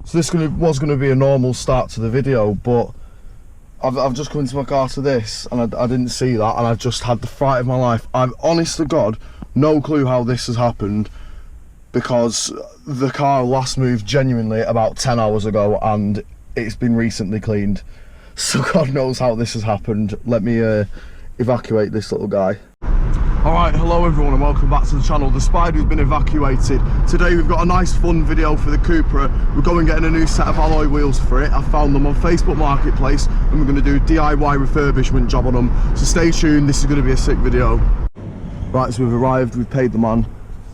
So this was going to be a normal start to the video, but I've just come into my car to this, and I didn't see that, and I've just had the fright of my life. I've, honest to God, no clue how this has happened, because the car last moved genuinely about 10 hours ago, and it's been recently cleaned. So God knows how this has happened. Let me evacuate this little guy. Alright, hello everyone and welcome back to the channel. The Spider's been evacuated. Today we've got a nice fun video for the Cupra. We're going getting a new set of alloy wheels for it. I found them on Facebook Marketplace and we're going to do a DIY refurbishment job on them. So stay tuned, this is going to be a sick video. Right, so we've arrived, we've paid the man,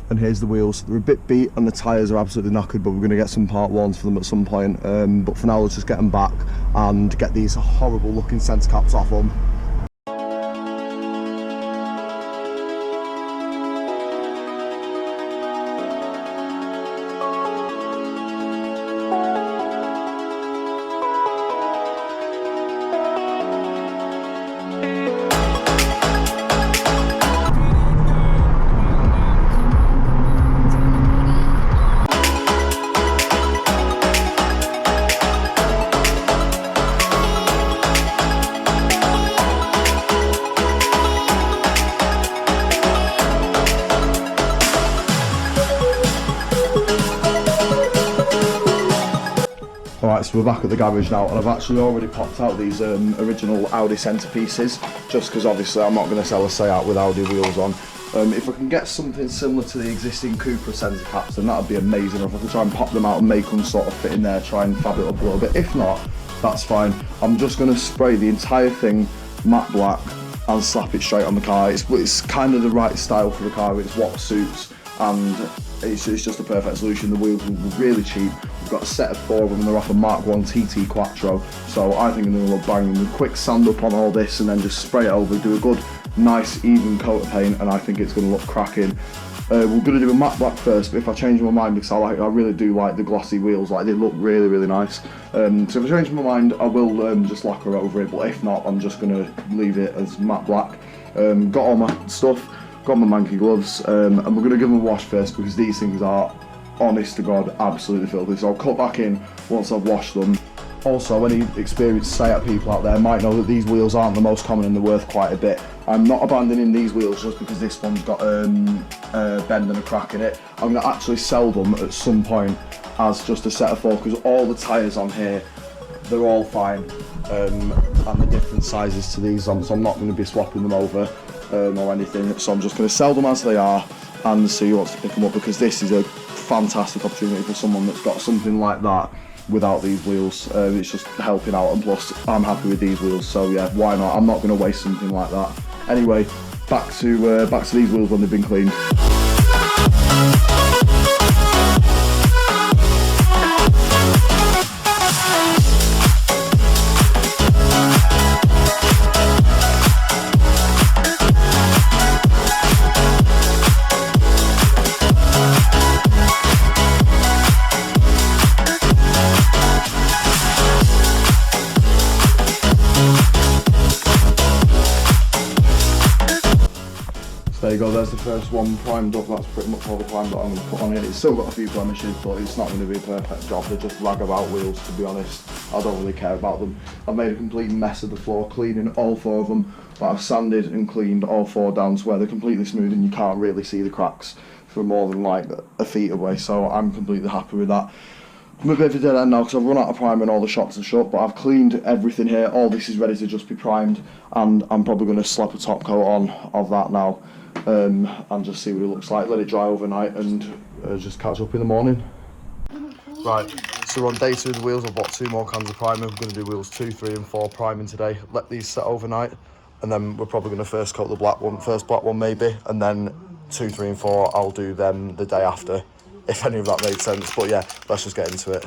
and here's the wheels. They're a bit beat and the tyres are absolutely knackered, but we're going to get some part ones for them at some point. But for now, let's just get them back and get these horrible looking centre caps off them. Alright, so we're back at the garage now, and I've actually already popped out these original Audi centerpieces, just because obviously I'm not going to sell a Seat with Audi wheels on. If I can get something similar to the existing Cupra centre caps, then that would be amazing. If I can try and pop them out and make them sort of fit in there, try and fab it up a little bit. If not, that's fine. I'm just going to spray the entire thing matte black and slap it straight on the car. It's kind of the right style for the car, it's what suits, and it's just a perfect solution. The wheels were really cheap. We've got a set of 4 of them, they're off a Mark 1 TT Quattro, so I think I'm going to look banging with a quick sand up on all this and then just spray it over, do a good nice even coat of paint, and I think it's going to look cracking. We're going to do a matte black first, but if I change my mind, because I really do like the glossy wheels, like they look really, really nice. So if I change my mind, I will just lacquer over it, but if not, I'm just going to leave it as matte black. Got all my stuff, got my manky gloves, and we're going to give them a wash first, because these things are, honest to God, absolutely filthy. So I'll cut back in once I've washed them. Also, any experienced Seat people out there might know that these wheels aren't the most common and they're worth quite a bit. I'm not abandoning these wheels just because this one's got a bend and a crack in it. I'm going to actually sell them at some point as just a set of 4, because all the tyres on here, they're all fine, and the different sizes to these, so I'm not going to be swapping them over or anything. So I'm just going to sell them as they are and see who wants to pick them up, because this is a fantastic opportunity for someone that's got something like that without these wheels. It's just helping out, and plus I'm happy with these wheels, so yeah, why not? I'm not going to waste something like that. Anyway, back to these wheels when they've been cleaned. There you go, there's the first one primed up. That's pretty much all the prime that I'm going to put on it. It's still got a few blemishes, but it's not going to be a perfect job. They're just ragabout wheels, to be honest. I don't really care about them. I've made a complete mess of the floor, cleaning all 4 of them, but I've sanded and cleaned all 4 down to where they're completely smooth and you can't really see the cracks for more than like a feet away, so I'm completely happy with that. I'm a bit of a dead end now because I've run out of primer and all the shops are shut, but I've cleaned everything here. All this is ready to just be primed, and I'm probably going to slap a top coat on of that now. And just see what it looks like, let it dry overnight, and just catch up in the morning. Right, so we're on day 2 of the wheels. I've bought 2 more cans of primer. We're going to do wheels 2, 3 and 4 priming today. Let these set overnight, and then we're probably going to first coat the black one maybe, and then 2, 3 and 4 I'll do them the day after, if any of that made sense. But yeah, let's just get into it.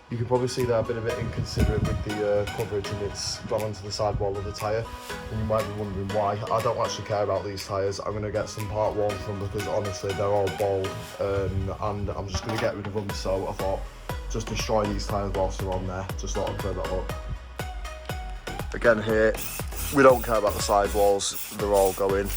You can probably see that I've been a bit inconsiderate with the coverage, and it's gone onto the sidewall of the tyre, and you might be wondering why. I don't actually care about these tyres. I'm going to get some part worn from them because honestly they're all bald, and I'm just going to get rid of them, so I thought just destroy these tyres whilst they're on there. Just thought I'd clear that up. Again here, we don't care about the sidewalls, they're all going.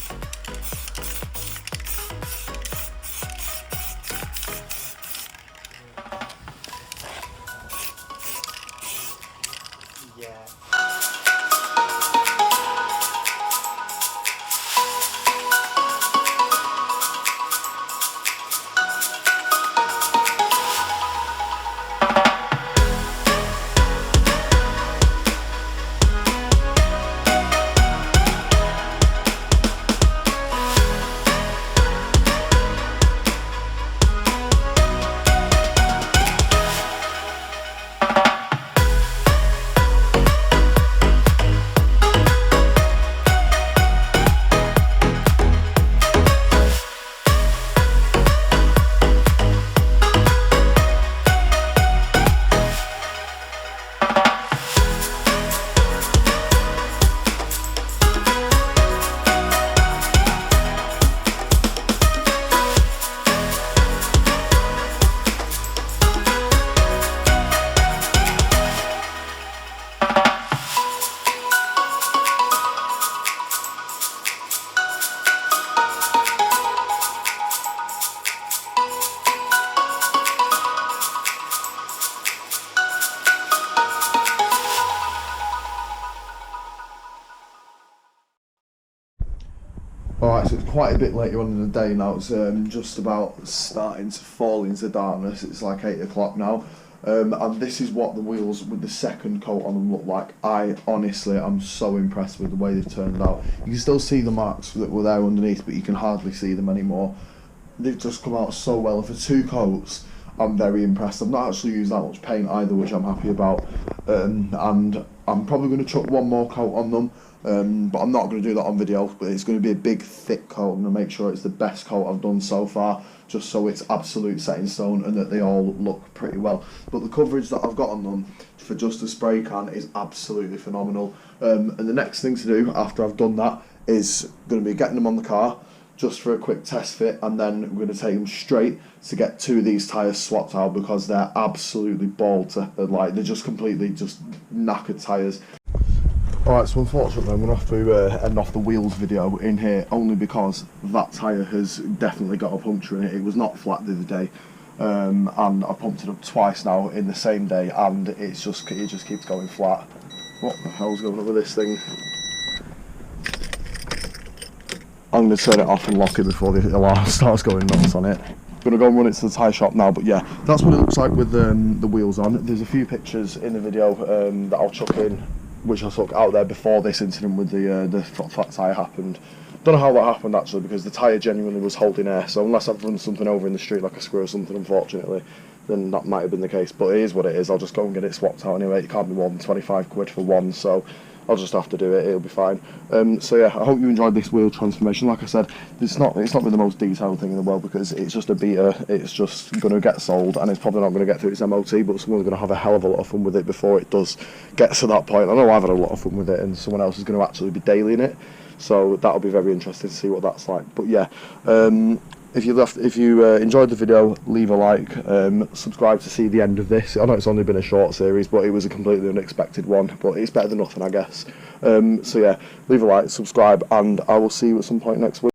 Alright, so it's quite a bit later on in the day now. It's just about starting to fall into darkness. It's like 8 o'clock now. And this is what the wheels with the second coat on them look like. I honestly am so impressed with the way they've turned out. You can still see the marks that were there underneath, but you can hardly see them anymore. They've just come out so well. For 2 coats, I'm very impressed. I've not actually used that much paint either, which I'm happy about. And I'm probably going to chuck one more coat on them. But I'm not going to do that on video, but it's going to be a big thick coat. I'm going to make sure it's the best coat I've done so far, just so it's absolute set in stone and that they all look pretty well. But the coverage that I've got on them for just a spray can is absolutely phenomenal. And the next thing to do after I've done that is going to be getting them on the car just for a quick test fit, and then we're going to take them straight to get 2 of these tyres swapped out because they're absolutely bald to, like, they're just completely just knackered tyres. Alright, so unfortunately I'm going to have to end off the wheels video in here, only because that tyre has definitely got a puncture in it. It was not flat the other day, and I pumped it up twice now in the same day, and it just keeps going flat. What the hell's going on with this thing? I'm going to turn it off and lock it before the alarm starts going nuts on it. I'm going to go and run it to the tyre shop now, but yeah, that's what it looks like with the wheels on. There's a few pictures in the video that I'll chuck in, which I took out there before this incident with the flat tyre happened. Don't know how that happened actually, because the tyre genuinely was holding air, so unless I've run something over in the street like a screw or something, unfortunately, then that might have been the case. But it is what it is. I'll just go and get it swapped out anyway. It can't be more than 25 quid for one, so I'll just have to do it. It'll be fine. So yeah, I hope you enjoyed this wheel transformation. Like I said, it's not the most detailed thing in the world, because it's just a beater. It's just going to get sold, and it's probably not going to get through its MOT, but someone's going to have a hell of a lot of fun with it before it does get to that point. I know I've had a lot of fun with it, and someone else is going to actually be dailying it, so that'll be very interesting to see what that's like. But yeah, if you enjoyed the video, leave a like, subscribe to see the end of this. I know it's only been a short series, but it was a completely unexpected one, but it's better than nothing, I guess. So yeah, leave a like, subscribe, and I will see you at some point next week.